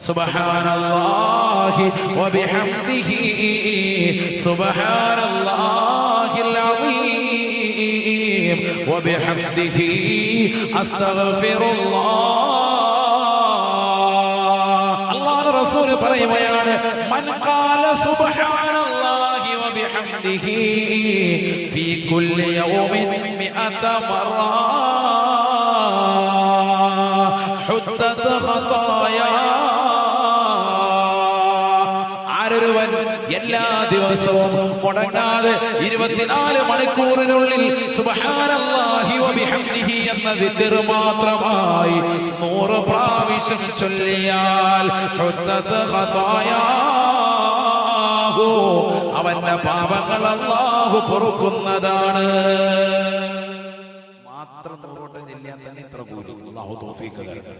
സുബ്ഹാനല്ലാഹി വബിഹംദിഹി സുബ്ഹാനല്ലാഹിൽ അസീം വബിഹംദിഹി അസ്തഗ്ഫിറുല്ലാഹ്. അല്ലാഹുവിന്റെ റസൂൽ പറയുകയാണ്, മൻ ഖാല സുബ്ഹാനല്ലാഹി വബിഹംദിഹി ഫീ കുല്ലി യൗമിൻ മിഅത മറ ഹുദ്ദത ഖതായാ. ആരൊരുവൻ എല്ലാ ദിവസവും മുടങ്ങാതെ 24 മണിക്കൂറിനുള്ളിൽ സുബ്ഹാനല്ലാഹി വബിഹംദിഹി എന്ന ദിക്ർ മാത്രമായി 100 പ്രാവശ്യം ചൊല്ലിയാൽ ഹുദ്ദത ഖതായാഹു, അവന്റെ പാപങ്ങൾ അല്ലാഹു പൊറുക്കുന്നതാണ്. മാത്രം 100 വട്ടം ചൊല്ലിയാൽ തന്നെ ഇത്ര കൂലി. അല്ലാഹു തൗഫീഖ് തരട്ടെ.